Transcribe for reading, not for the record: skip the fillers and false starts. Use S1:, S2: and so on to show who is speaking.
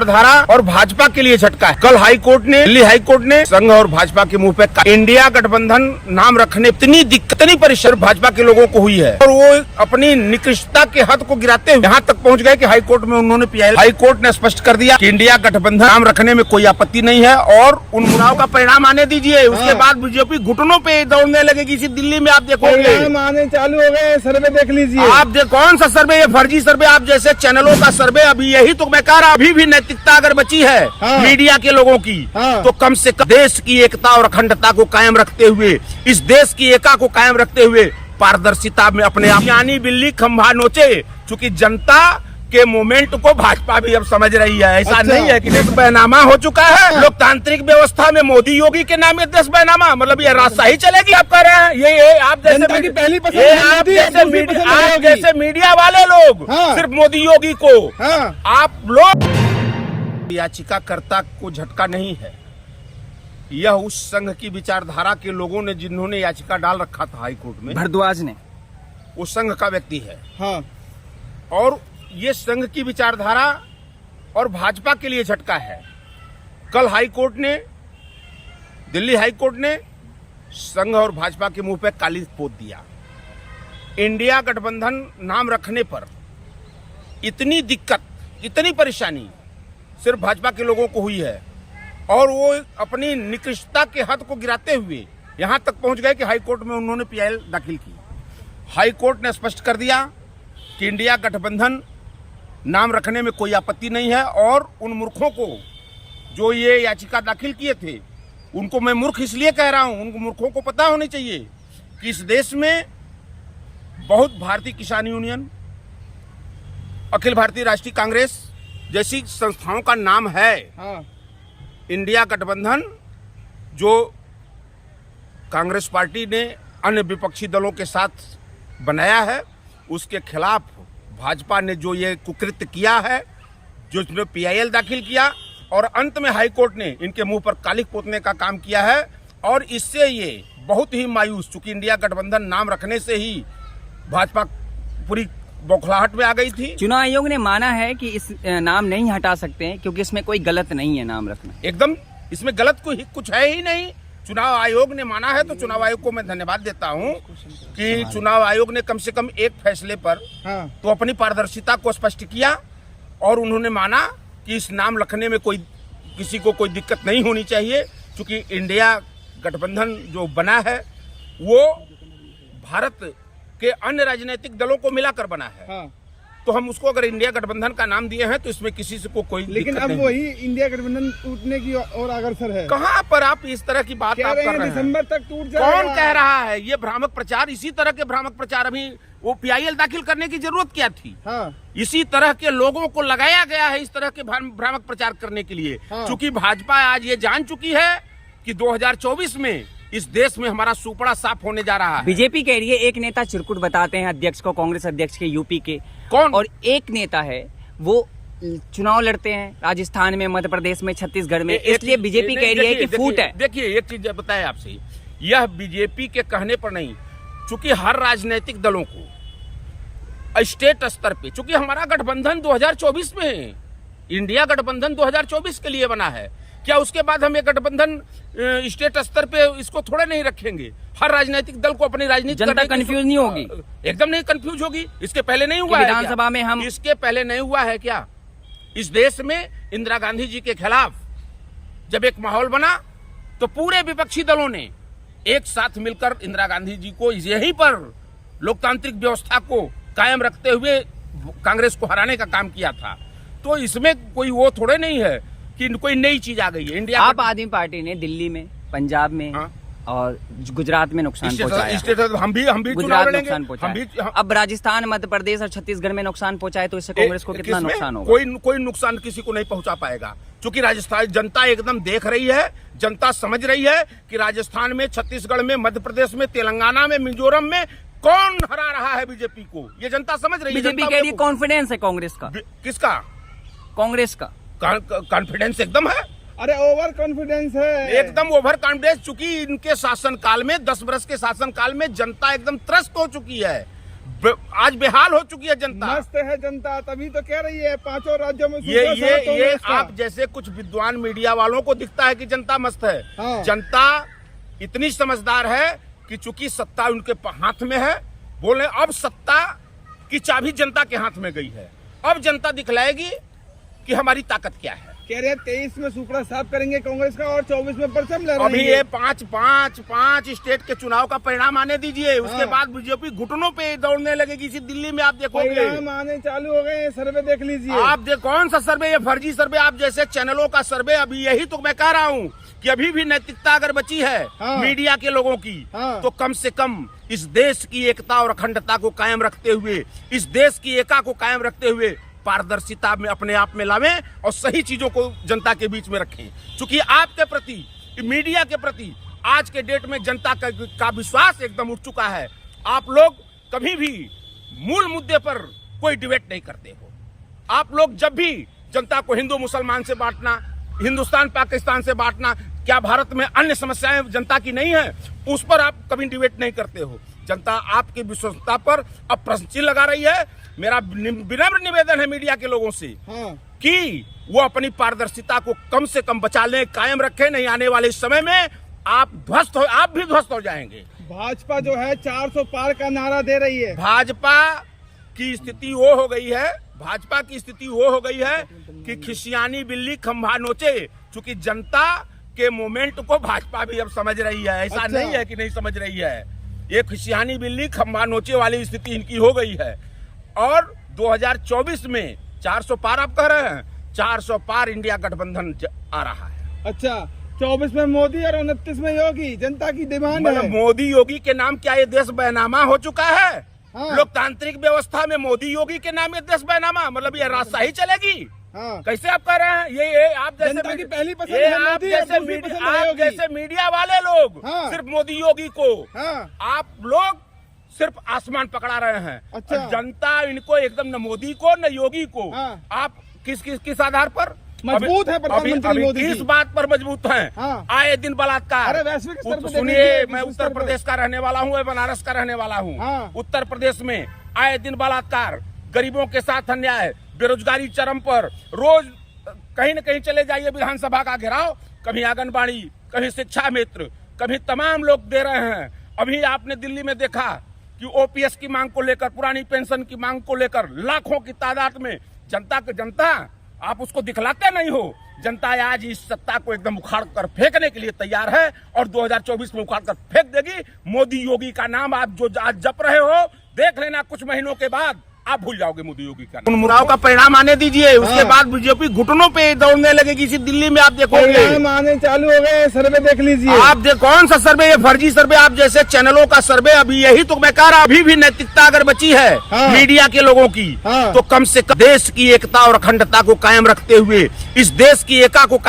S1: धारा और भाजपा के लिए झटका है। कल दिल्ली हाई कोर्ट ने संघ और भाजपा के मुंह पे इंडिया गठबंधन नाम रखने इतनी दिक्कत नहीं परेशान भाजपा के लोगों को हुई है और वो अपनी निकृष्टता के हद को गिराते हुए यहाँ तक पहुँच गए कि हाई कोर्ट में उन्होंने हाई कोर्ट ने स्पष्ट कर दिया कि इंडिया गठबंधन नाम रखने में कोई आपत्ति नहीं है और उन चुनाव का परिणाम आने दीजिए। उसके बाद बीजेपी घुटनों पे दौड़ने लगेगी। इसी दिल्ली में आप देखोगे
S2: आने चालू हो गए, सर्वे देख लीजिए
S1: आप। कौन सा सर्वे? ये फर्जी सर्वे, आप जैसे चैनलों का सर्वे। अभी यही तो मैं कह रहा, अभी भी नैतिकता अगर बची है मीडिया के लोगों की तो कम से कम देश की एकता और अखंडता को कायम रखते हुए, इस देश की एकता को कायम रखते हुए पारदर्शिता में अपने आप यानी बिल्ली खंभा नोचे। चूंकि जनता के मोमेंट को भाजपा भी अब समझ रही है। ऐसा नहीं है कि देश बैनामा हो चुका है। लोकतांत्रिक व्यवस्था में मोदी योगी के नाम देश बैनामा, मतलब ये रास्ता ही चलेगी आप कह रहे हैं। ये आप जैसे मीडिया वाले लोग सिर्फ मोदी योगी को आप लोग याचिकाकर्ता को झटका नहीं है। यह उस संघ की विचारधारा के लोगों ने जिन्होंने याचिका डाल रखा था हाई कोर्ट में,
S3: भारद्वाज ने,
S1: उस संघ का व्यक्ति है। और ये संघ की विचारधारा और भाजपा के लिए झटका है। कल दिल्ली हाई कोर्ट ने संघ और भाजपा के मुंह पे काली पोत दिया। इंडिया गठबंधन नाम रखने पर इतनी दिक्कत, इतनी परेशानी सिर्फ भाजपा के लोगों को हुई है और वो अपनी निकृष्टता के हद को गिराते हुए यहां तक पहुंच गए कि हाई कोर्ट में उन्होंने पीआईएल दाखिल की। हाई कोर्ट ने स्पष्ट कर दिया कि इंडिया गठबंधन नाम रखने में कोई आपत्ति नहीं है और उन मूर्खों को जो ये याचिका दाखिल किए थे उनको मैं मूर्ख इसलिए कह रहा हूं, उनको मूर्खों को पता होनी चाहिए कि इस देश में बहुत भारतीय किसान यूनियन, अखिल भारतीय राष्ट्रीय कांग्रेस जैसी संस्थाओं का नाम है। इंडिया गठबंधन जो कांग्रेस पार्टी ने अन्य विपक्षी दलों के साथ बनाया है, उसके खिलाफ भाजपा ने जो ये कुकृत्य किया है, जो इसमें पीआईएल दाखिल किया और अंत में हाई कोर्ट ने इनके मुंह पर कालिख पोतने का काम किया है। और इससे ये बहुत ही मायूस, चूंकि इंडिया गठबंधन नाम रखने से ही भाजपा पूरी बौखलाहट में आ गई थी।
S3: चुनाव आयोग ने माना है कि इस नाम नहीं हटा सकते हैं क्योंकि इसमें कोई गलत नहीं है नाम रखना।
S1: एकदम इसमें गलत कुछ है ही नहीं। चुनाव आयोग ने माना है तो चुनाव आयोग को मैं धन्यवाद देता हूं कि चुनाव आयोग ने कम से कम एक फैसले पर तो अपनी पारदर्शिता को स्पष्ट किया और उन्होंने माना कि इस नाम रखने में किसी को कोई दिक्कत नहीं होनी चाहिए। क्योंकि इंडिया गठबंधन जो बना है वो भारत के अन्य राजनीतिक दलों को मिलाकर बना है। तो हम उसको अगर इंडिया गठबंधन का नाम दिए हैं तो इसमें किसी से कोई
S2: लेकिन अब वही इंडिया गठबंधन टूटने की और अग्रसर है।
S1: कहाँ पर आप इस तरह की बात आप कर रहे हैं?
S2: दिसंबर तक टूट जाएगा।
S1: कौन कह रहा है? ये भ्रामक प्रचार, इसी तरह के भ्रामक प्रचार अभी वो पीआईएल दाखिल करने की जरूरत क्या थी? इसी तरह के लोगों को लगाया गया है इस तरह के भ्रामक प्रचार करने के लिए। क्योंकि भाजपा आज ये जान चुकी है कि 2024 में इस देश में हमारा सुपड़ा साफ होने जा रहा है।
S3: बीजेपी कह रही है एक नेता चिरकुट बताते हैं अध्यक्ष को, कांग्रेस अध्यक्ष के यूपी के।
S1: कौन?
S3: और एक नेता है वो चुनाव लड़ते हैं राजस्थान में, मध्य प्रदेश में, छत्तीसग में, इसलिए बीजेपी कह रही है कि फूट है।
S1: देखिए एक चीज बताए आपसे, यह बीजेपी के कहने पर नहीं, चूंकि हर राजनीतिक दलों को स्टेट स्तर पे, चूंकि हमारा गठबंधन 2024 में है, इंडिया गठबंधन 2024 के लिए बना है, क्या उसके बाद हम ये गठबंधन स्टेट स्तर पे इसको थोड़े नहीं रखेंगे? हर राजनीतिक दल को अपनी राजनीति
S3: जनता कंफ्यूज नहीं होगी?
S1: एकदम नहीं कंफ्यूज होगी। इसके पहले नहीं हुआ है
S3: विधानसभा में हम,
S1: इसके पहले नहीं हुआ है क्या? इस देश में इंदिरा गांधी जी के खिलाफ जब एक माहौल बना तो पूरे विपक्षी दलों ने एक साथ मिलकर इंदिरा गांधी जी को यहीं पर लोकतांत्रिक व्यवस्था को कायम रखते हुए कांग्रेस को हराने का काम किया था। तो इसमें कोई वो थोड़े नहीं है कि कोई नई चीज आ गई है। इंडिया
S3: आप आदमी पार्टी ने दिल्ली में, पंजाब में और गुजरात में नुकसान पहुंचाया।
S1: हम भी
S3: गुजरात नुकसान पहुंचाया। अब राजस्थान, मध्य प्रदेश और छत्तीसगढ़ में नुकसान पहुंचाए तो इससे कांग्रेस को कितना नुकसान होगा?
S1: कोई नुकसान किसी को नहीं पहुंचा पाएगा। क्योंकि राजस्थान जनता एकदम देख रही है, जनता समझ रही है कि राजस्थान में, छत्तीसगढ़ में, मध्य प्रदेश में, तेलंगाना में, मिजोरम में कौन हरा रहा है बीजेपी को, ये जनता समझ रही है।
S3: बीजेपी कह रही है कॉन्फिडेंस है कांग्रेस का।
S1: किसका?
S3: कांग्रेस का
S1: कॉन्फिडेंस एकदम है।
S2: अरे ओवर कॉन्फिडेंस है,
S1: एकदम ओवर कॉन्फिडेंस। चूंकि इनके शासनकाल में, 10 वर्ष के शासनकाल में जनता एकदम त्रस्त हो चुकी है। आज बेहाल हो चुकी है जनता।
S2: मस्त है जनता, तभी तो कह रही है 5 राज्यों में
S1: ये आप जैसे कुछ विद्वान मीडिया वालों को दिखता है कि जनता मस्त है।
S2: हाँ।
S1: जनता इतनी समझदार है कि चूंकि सत्ता उनके हाथ में है, बोले अब सत्ता की चाबी जनता के हाथ में गई है। अब जनता दिखलाएगी कि हमारी ताकत क्या है।
S2: कह रहे हैं 23 में सूखड़ा साफ करेंगे कांग्रेस का और 24 में परचम लहराएंगे।
S1: अभी ये पांच स्टेट के चुनाव का परिणाम आने दीजिए, उसके
S2: हाँ।
S1: बाद बीजेपी घुटनों पे दौड़ने लगेगी। इसी दिल्ली में आप देखोगे
S2: परिणाम आने चालू हो गए, सर्वे देख लीजिए।
S1: आप कौन सा सर्वे, ये फर्जी सर्वे, आप जैसे चैनलों का सर्वे। अभी यही तो मैं कह रहा हूँ कि अभी भी नैतिकता अगर बची है
S2: हाँ।
S1: मीडिया के लोगों की,
S2: हाँ।
S1: तो कम से कम इस देश की एकता और अखंडता को कायम रखते हुए, इस देश की एका को कायम रखते हुए पारदर्शिता में अपने आप में लावें और सही चीजों को जनता के बीच में रखें। क्योंकि आपके प्रति, मीडिया के प्रति आज के डेट में जनता का विश्वास एकदम उठ चुका है। आप लोग कभी भी मूल मुद्दे पर कोई डिबेट नहीं करते हो। आप लोग जब भी जनता को हिंदू मुसलमान से बांटना, हिंदुस्तान पाकिस्तान से बांटना, क्या भारत में अन्य समस्याएं जनता की नहीं है, उस पर आप कभी डिबेट नहीं करते हो। जनता आपकी विश्वसनीयता पर अब प्रश्न चिन्ह लगा रही है। मेरा विनम्र निवेदन है मीडिया के लोगों से
S2: हाँ।
S1: कि वो अपनी पारदर्शिता को कम से कम बचा लें, कायम रखें। नहीं आने वाले समय में आप भी ध्वस्त हो जाएंगे।
S2: भाजपा जो है 400 पार का नारा दे रही है।
S1: भाजपा की स्थिति वो हो गई है, भाजपा की स्थिति वो हो गई है कि खिसियानी बिल्ली खंभा नोचे। चूंकि जनता के मोमेंट को भाजपा भी अब समझ रही है। ऐसा
S2: अच्छा।
S1: नहीं है कि नहीं समझ रही है। ये खिसियानी बिल्ली खंभा नोचे वाली स्थिति इनकी हो गई है। और 2024 में 400 पार आप कह रहे हैं, 400 पार इंडिया गठबंधन आ रहा है।
S2: अच्छा, 24 में मोदी और 29 में योगी, जनता की डिमांड है।
S1: मोदी योगी के नाम क्या ये देश बैनामा हो चुका है?
S2: हाँ।
S1: लोकतांत्रिक व्यवस्था में मोदी योगी के नाम ये देश बैनामा, मतलब ये राजशाही चलेगी?
S2: हाँ।
S1: कैसे आप कह रहे हैं? ये आप जैसे
S2: जनता की पहली पसंद
S1: ये
S2: है
S1: आप
S2: मोदी और दूसरी
S1: जैसे
S2: पसंद है योगी।
S1: जैसे मीडिया वाले लोग
S2: हाँ।
S1: सिर्फ मोदी योगी को,
S2: हाँ।
S1: आप लोग सिर्फ आसमान पकड़ा रहे हैं।
S2: अच्छा।
S1: और जनता इनको एकदम न मोदी को न योगी को।
S2: हाँ।
S1: आप किस आधार पर
S2: मजबूत है प्रधानमंत्री मोदी
S1: किस
S2: जी।
S1: बात पर मजबूत हैं?
S2: हाँ।
S1: आए दिन बलात्कार।
S2: अरे वैश्विक स्तर पे
S1: सुनिए,
S2: देखिए,
S1: मैं
S2: विश्व स्तर
S1: उत्तर
S2: पे।
S1: प्रदेश का रहने वाला हूँ, बनारस का रहने वाला हूँ।
S2: हाँ।
S1: उत्तर प्रदेश में आए दिन बलात्कार, गरीबों के साथ अन्याय, बेरोजगारी चरम पर। रोज कहीं न कहीं चले जाइए, विधानसभा का घेराव, कभी आंगनबाड़ी, कभी शिक्षा मित्र, कभी तमाम लोग दे रहे हैं। अभी आपने दिल्ली में देखा कि ओपीएस की मांग को लेकर, पुरानी पेंशन की मांग को लेकर लाखों की तादाद में जनता आप उसको दिखलाते नहीं हो। जनता आज इस सत्ता को एकदम उखाड़ कर फेंकने के लिए तैयार है और 2024 में उखाड़ कर फेंक देगी। मोदी योगी का नाम आप जो आज जप रहे हो, देख लेना कुछ महीनों के बाद आप भूल जाओगे मोदी योगी का नाम। चुनाव का परिणाम आने दीजिए, उसके
S2: हाँ।
S1: बाद बीजेपी घुटनों पे दौड़ने लगेगी। इसी दिल्ली में आप देखोगे
S2: परिणाम आने चालू हो गए, सर्वे देख लीजिए।
S1: आप कौन सा सर्वे, ये फर्जी सर्वे, आप जैसे चैनलों का सर्वे। अभी यही तो मैं कह रहा हूँ, अभी भी नैतिकता अगर बची है
S2: हाँ।
S1: मीडिया के लोगों की,
S2: हाँ।
S1: तो कम से कम देश की एकता और अखंडता को कायम रखते हुए, इस देश की एका को कायम